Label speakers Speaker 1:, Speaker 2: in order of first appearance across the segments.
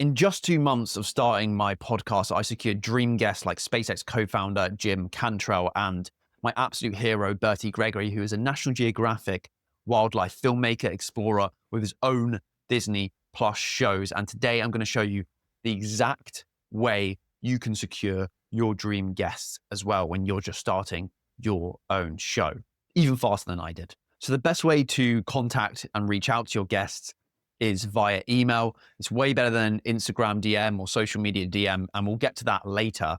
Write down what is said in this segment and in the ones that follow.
Speaker 1: In just 2 months of starting my podcast, I secured dream guests like SpaceX co-founder Jim Cantrell and my absolute hero, Bertie Gregory, who is a National Geographic wildlife filmmaker, explorer with his own Disney Plus shows. And today I'm going to show you the exact way you can secure your dream guests as well when you're just starting your own show, even faster than I did. So the best way to contact and reach out to your guests is via email. It's way better than Instagram DM or social media DM, and we'll get to that later.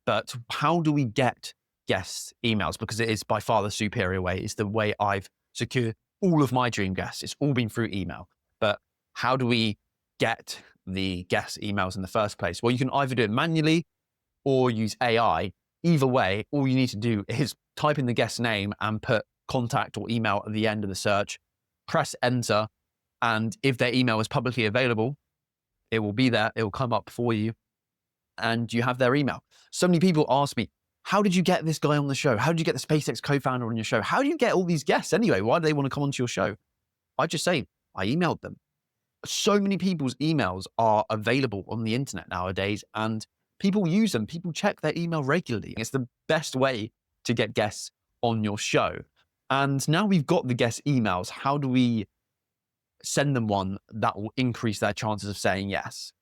Speaker 1: But how do we get guests' emails? Because it is by far the superior way. It's the way I've secured all of my dream guests. It's all been through email. But how do we get the guest emails in the first place? Well, you can either do it manually or use AI. Either way, all you need to do is type in the guest name and put contact or email at the end of the search, press enter, and if their email is publicly available, it will be there, it will come up for you, and you have their email. So many people ask me, how did you get this guy on the show? How did you get the SpaceX co-founder on your show? How do you get all these guests anyway? Why do they want to come onto your show? I just say, I emailed them. So many people's emails are available on the internet nowadays, and people use them. People check their email regularly. It's the best way to get guests on your show. And now we've got the guest emails. How do we send them one that will increase their chances of saying yes?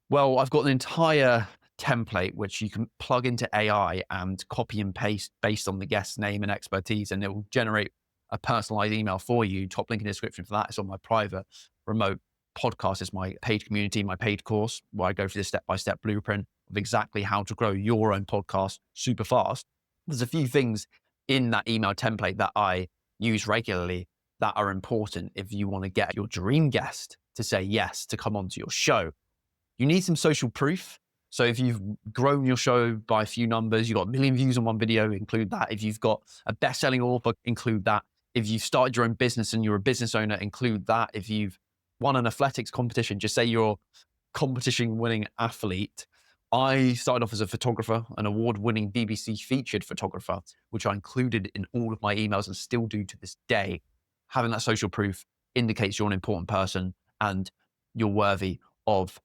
Speaker 1: Well, I've got an entire template which you can plug into AI and copy and paste based on the guest's name and expertise, and it will generate a personalized email for you. Top link in the description for that. It's on my private remote podcast. It's my paid community, my paid course, where I go through the step-by-step blueprint of exactly how to grow your own podcast super fast. There's a few things in that email template that I use regularly that are important if you want to get your dream guest to say yes to come onto your show. You need some social proof. So if you've grown your show by a few numbers, you've got 1 million views on one video, include that. If you've got a best-selling author, include that. If you've started your own business and you're a business owner, include that. If you've won an athletics competition, just say you're a competition-winning athlete. I started off as a photographer, an award-winning BBC featured photographer, which I included in all of my emails and still do to this day. Having that social proof indicates you're an important person and you're worthy of,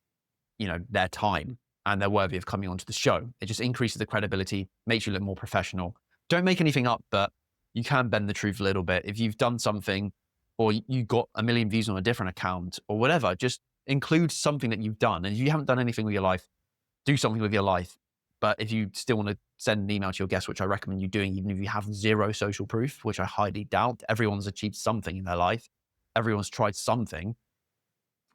Speaker 1: their time, and they're worthy of coming onto the show. It just increases the credibility, makes you look more professional. Don't make anything up, but you can bend the truth a little bit. If you've done something or you got 1 million views on a different account or whatever, just include something that you've done. And if you haven't done anything with your life, do something with your life. But if you still want to send an email to your guests, which I recommend you doing, even if you have zero social proof, which I highly doubt, everyone's achieved something in their life. Everyone's tried something.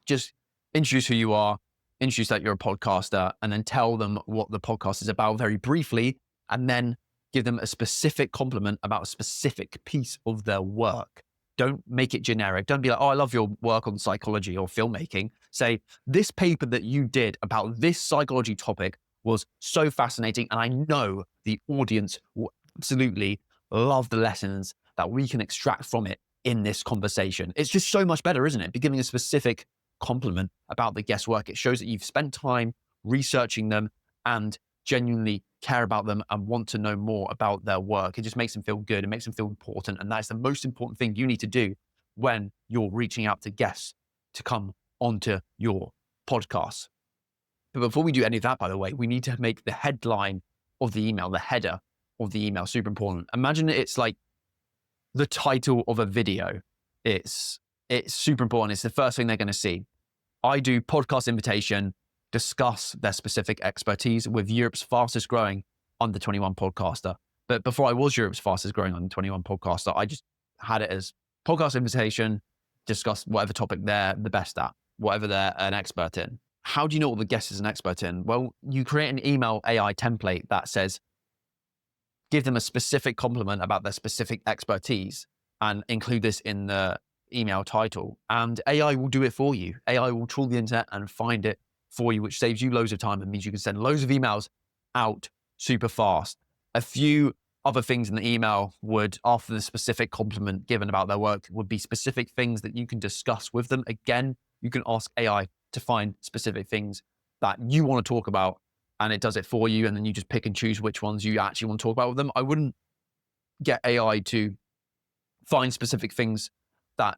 Speaker 1: Just introduce who you are, introduce that you're a podcaster, and then tell them what the podcast is about very briefly, and then give them a specific compliment about a specific piece of their work. Don't make it generic. Don't be like, oh, I love your work on psychology or filmmaking. Say, this paper that you did about this psychology topic was so fascinating, and I know the audience will absolutely love the lessons that we can extract from it in this conversation. It's just so much better, isn't it? Be giving a specific compliment about the guest work. It shows that you've spent time researching them and genuinely care about them and want to know more about their work. It just makes them feel good. It makes them feel important. And that's the most important thing you need to do when you're reaching out to guests to come onto your podcast. But before we do any of that, by the way, we need to make the headline of the email, the header of the email, super important. Imagine it's like the title of a video. It's super important. It's the first thing they're going to see. I do podcast invitation, discuss their specific expertise with Europe's fastest growing under 21 podcaster. But before I was Europe's fastest growing under 21 podcaster, I just had it as podcast invitation, discuss whatever topic they're the best at, whatever they're an expert in. How do you know what the guest is an expert in? Well, you create an email AI template that says, give them a specific compliment about their specific expertise and include this in the email title. And AI will do it for you. AI will trawl the internet and find it for you, which saves you loads of time and means you can send loads of emails out super fast. A few other things in the email would, after the specific compliment given about their work, would be specific things that you can discuss with them. Again, you can ask AI to find specific things that you want to talk about, and it does it for you. And then you just pick and choose which ones you actually want to talk about with them. I wouldn't get AI to find specific things that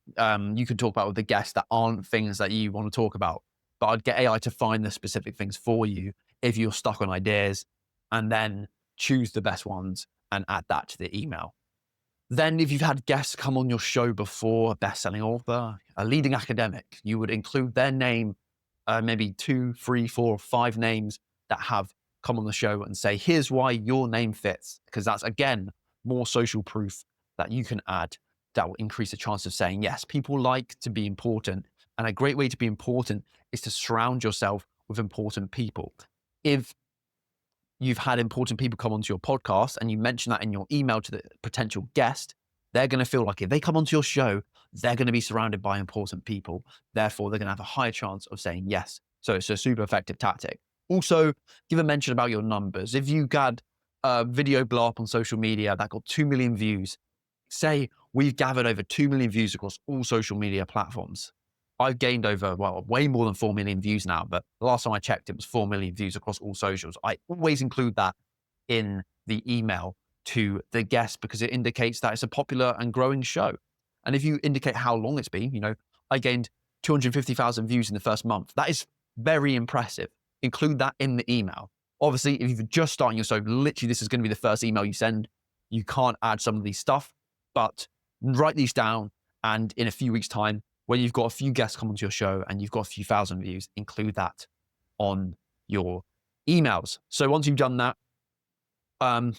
Speaker 1: you can talk about with the guest that aren't things that you want to talk about. but I'd get AI to find the specific things for you if you're stuck on ideas, and then choose the best ones and add that to the email. Then if you've had guests come on your show before, a best-selling author, a leading academic, you would include their name, maybe 2, 3, 4, 5 names that have come on the show and say, here's why your name fits. Because that's, again, more social proof that you can add that will increase the chance of saying yes. People like to be important. And a great way to be important is to surround yourself with important people. If you've had important people come onto your podcast and you mention that in your email to the potential guest, they're going to feel like if they come onto your show, they're going to be surrounded by important people. Therefore, they're going to have a higher chance of saying yes. So it's a super effective tactic. Also, give a mention about your numbers. If you got a video blow up on social media that got 2 million views, say we've gathered over 2 million views across all social media platforms. I've gained over, way more than 4 million views now, but the last time I checked, it was 4 million views across all socials. I always include that in the email to the guest because it indicates that it's a popular and growing show. And if you indicate how long it's been, I gained 250,000 views in the first month. That is very impressive. Include that in the email. Obviously, if you're just starting your show, literally this is going to be the first email you send. You can't add some of these stuff, but write these down. And in a few weeks' time, when you've got a few guests come onto your show and you've got a few thousand views, include that on your emails. So once you've done that,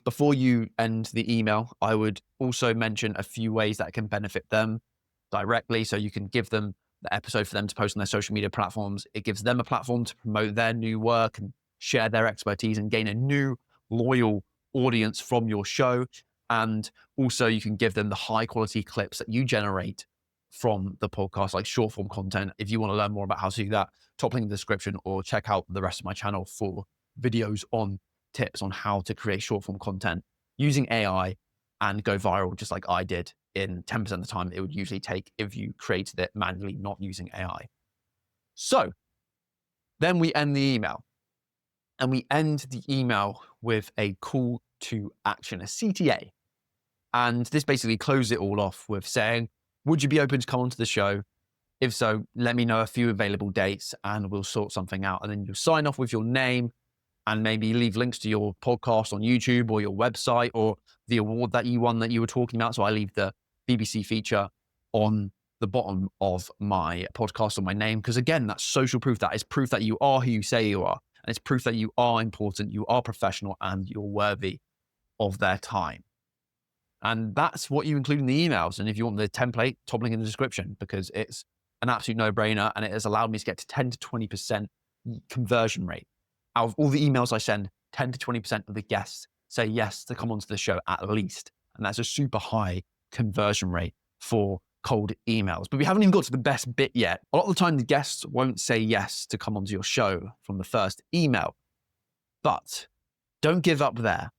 Speaker 1: before you end the email, I would also mention a few ways that can benefit them directly. So you can give them the episode for them to post on their social media platforms. It gives them a platform to promote their new work and share their expertise and gain a new loyal audience from your show. And also you can give them the high quality clips that you generate from the podcast, like short form content. If you want to learn more about how to do that, top link in the description or check out the rest of my channel for videos on tips on how to create short form content using AI and go viral, just like I did in 10% of the time it would usually take if you created it manually, not using AI. So then we end the email, and we end the email with a call to action, a CTA. And this basically closes it all off with saying, would you be open to come onto the show? If so, let me know a few available dates and we'll sort something out. And then you'll sign off with your name and maybe leave links to your podcast on YouTube or your website or the award that you won that you were talking about. So I leave the BBC feature on the bottom of my podcast on my name. Because again, that's social proof. That is proof that you are who you say you are. And it's proof that you are important, you are professional, and you're worthy of their time. And that's what you include in the emails. And if you want the template, top link in the description, because it's an absolute no-brainer and it has allowed me to get to 10 to 20% conversion rate. Out of all the emails I send, 10 to 20% of the guests say yes to come onto the show at least. And that's a super high conversion rate for cold emails. But we haven't even got to the best bit yet. A lot of the time, the guests won't say yes to come onto your show from the first email. But don't give up there.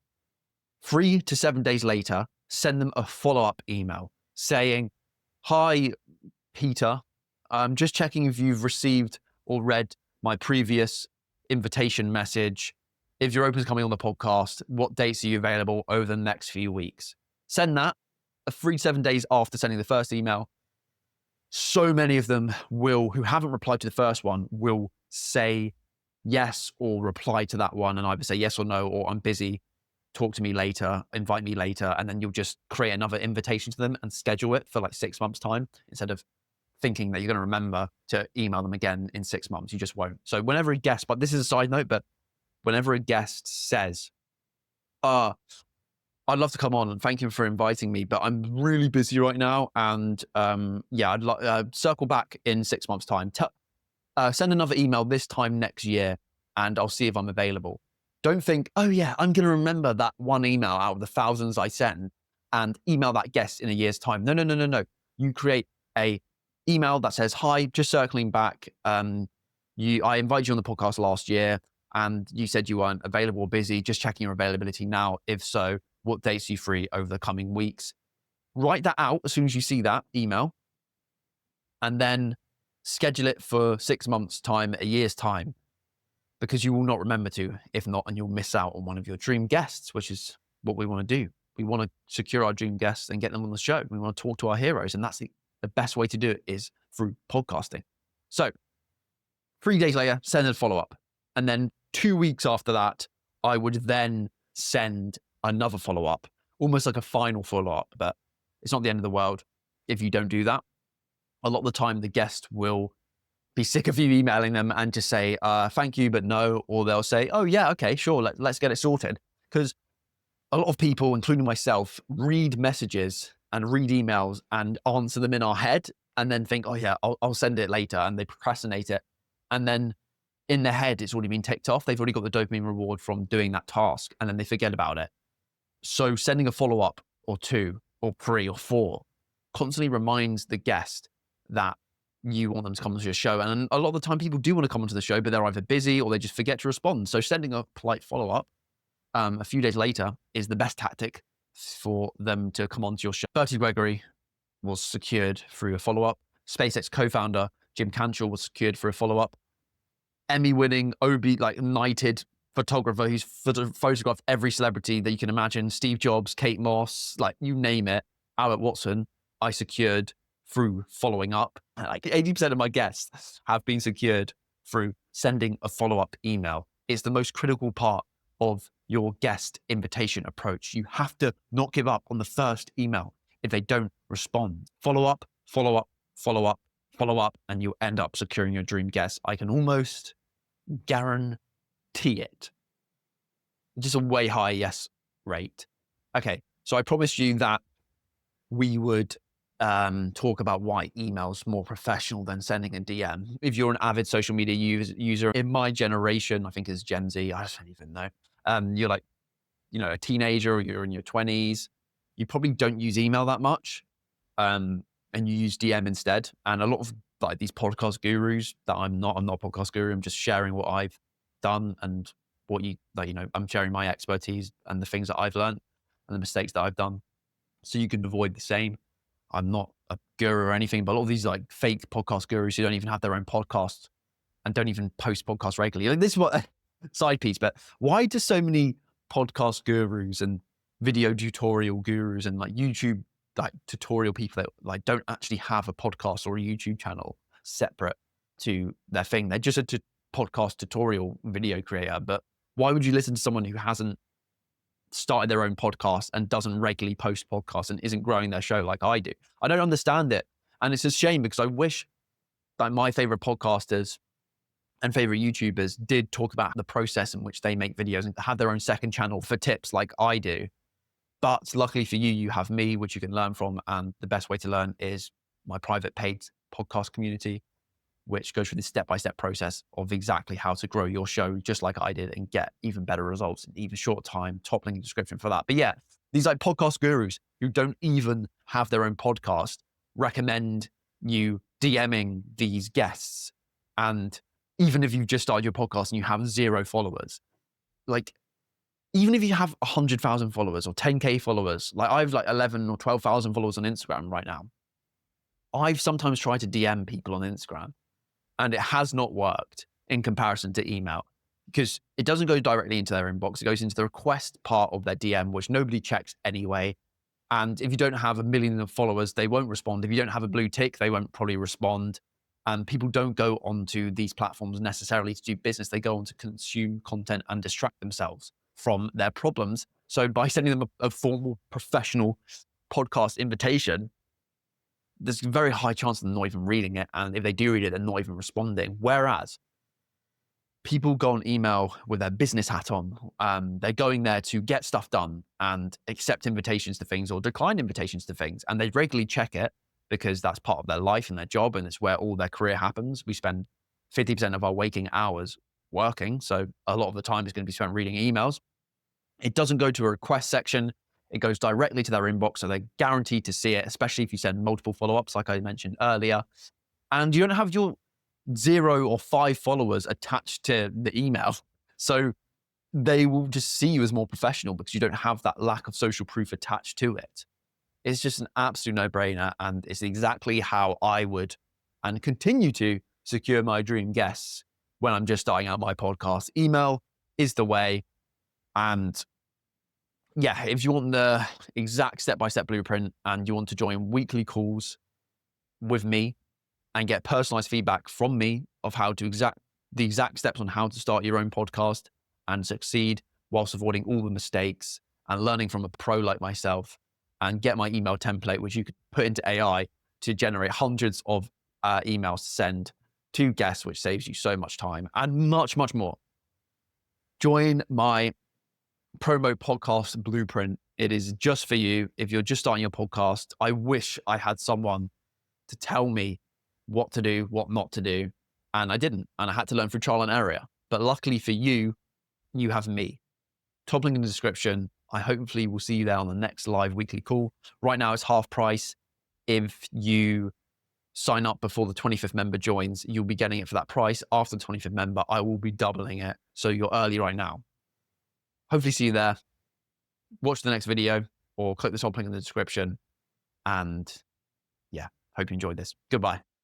Speaker 1: 3 to 7 days later, send them a follow-up email saying, hi, Peter, I'm just checking if you've received or read my previous invitation message. If you're open to coming on the podcast, what dates are you available over the next few weeks? Send that 3 to 7 days after sending the first email. So many of them who haven't replied to the first one will say yes or reply to that one and either say yes or no, or I'm busy, talk to me later, invite me later, and then you'll just create another invitation to them and schedule it for like 6 months' time instead of thinking that you're going to remember to email them again in 6 months. You just won't. So whenever a guest, but this is a side note, but whenever a guest says, I'd love to come on and thank you for inviting me, but I'm really busy right now. And I'd circle back in 6 months' time. Send another email this time next year and I'll see if I'm available. Don't think, oh yeah, I'm going to remember that one email out of the thousands I send and email that guest in a year's time. No. You create a email that says, hi, just circling back. I invited you on the podcast last year and you said you weren't available or busy. Just checking your availability now. If so, what dates are you free over the coming weeks? Write that out as soon as you see that email and then schedule it for 6 months' time, a year's time, because you will not remember to. If not, and you'll miss out on one of your dream guests, which is what we want to do. We want to secure our dream guests and get them on the show. We want to talk to our heroes. And that's the best way to do it is through podcasting. So 3 days later, send a follow-up. And then 2 weeks after that, I would then send another follow-up, almost like a final follow-up, but it's not the end of the world if you don't do that. A lot of the time, the guest will be sick of you emailing them and just say, thank you, but no. Or they'll say, oh yeah, okay, sure, let's get it sorted. Because a lot of people, including myself, read messages and read emails and answer them in our head and then think, oh yeah, I'll send it later. And they procrastinate it. And then in their head, it's already been ticked off. They've already got the dopamine reward from doing that task, and then they forget about it. So sending a follow-up or 2 or 3 or 4 constantly reminds the guest that you want them to come onto your show. And a lot of the time people do want to come onto the show, but they're either busy or they just forget to respond. So sending a polite follow-up a few days later is the best tactic for them to come onto your show. Bertie Gregory was secured through a follow-up. SpaceX co-founder Jim Cantrell was secured for a follow-up. Emmy-winning, knighted photographer who's photographed every celebrity that you can imagine, Steve Jobs, Kate Moss, you name it, Albert Watson, I secured through following up. 80% of my guests have been secured through sending a follow-up email. It's the most critical part of your guest invitation approach. You have to not give up on the first email if they don't respond. Follow up, follow up, follow up, follow up, and you'll end up securing your dream guest. I can almost guarantee it. Just a way high yes rate. Okay, so I promised you that we would talk about why email's more professional than sending a DM. If you're an avid social media user in my generation, I think it's Gen Z, I don't even know. You're a teenager, or you're in your 20s, you probably don't use email that much. And you use DM instead. And a lot of these podcast gurus that I'm not a podcast guru. I'm just sharing what I've done and what I'm sharing my expertise and the things that I've learned and the mistakes that I've done. So you can avoid the same. I'm not a guru or anything, but a lot of these fake podcast gurus who don't even have their own podcast and don't even post podcasts regularly. This is what side piece, but why do so many podcast gurus and video tutorial gurus and YouTube tutorial people that don't actually have a podcast or a YouTube channel separate to their thing? They're just a podcast tutorial video creator. But why would you listen to someone who hasn't started their own podcast and doesn't regularly post podcasts and isn't growing their show like I do? I don't understand it. And it's a shame because I wish that my favorite podcasters and favorite YouTubers did talk about the process in which they make videos and have their own second channel for tips like I do. But luckily for you, you have me, which you can learn from. And the best way to learn is my private paid podcast community, which goes through the step-by-step process of exactly how to grow your show, just like I did, and get even better results in even short time. Top link in the description for that. But yeah, these podcast gurus who don't even have their own podcast recommend you DMing these guests. And even if you've just started your podcast and you have 0 followers, even if you have 100,000 followers or 10K followers, I have 11 or 12,000 followers on Instagram right now. I've sometimes tried to DM people on Instagram and it has not worked in comparison to email because it doesn't go directly into their inbox. It goes into the request part of their DM, which nobody checks anyway. And if you don't have 1 million of followers, they won't respond. If you don't have a blue tick, they won't probably respond. And people don't go onto these platforms necessarily to do business. They go on to consume content and distract themselves from their problems. So by sending them a formal professional podcast invitation, there's a very high chance of them not even reading it. And if they do read it, they're not even responding. Whereas people go on email with their business hat on. They're going there to get stuff done and accept invitations to things or decline invitations to things. And they regularly check it because that's part of their life and their job. And it's where all their career happens. We spend 50% of our waking hours working. So a lot of the time is going to be spent reading emails. It doesn't go to a request section. It goes directly to their inbox. So they're guaranteed to see it, especially if you send multiple follow-ups, like I mentioned earlier. And you don't have your 0 or 5 followers attached to the email. So they will just see you as more professional because you don't have that lack of social proof attached to it. It's just an absolute no-brainer. And it's exactly how I would and continue to secure my dream guests when I'm just starting out my podcast. Email is the way. And yeah, if you want the exact step-by-step blueprint and you want to join weekly calls with me and get personalized feedback from me of how to the exact steps on how to start your own podcast and succeed whilst avoiding all the mistakes and learning from a pro like myself, and get my email template, which you could put into AI to generate hundreds of emails to send to guests, which saves you so much time, and much, much more. Join my promo podcast blueprint. It is just for you. If you're just starting your podcast, I wish I had someone to tell me what to do, what not to do. And I didn't. And I had to learn through trial and error. But luckily for you, you have me. Top link in the description. I hopefully will see you there on the next live weekly call. Right now it's half price. If you sign up before the 25th member joins, you'll be getting it for that price. After the 25th member, I will be doubling it. So you're early right now. Hopefully see you there. Watch the next video or click the top link in the description. And yeah, hope you enjoyed this. Goodbye.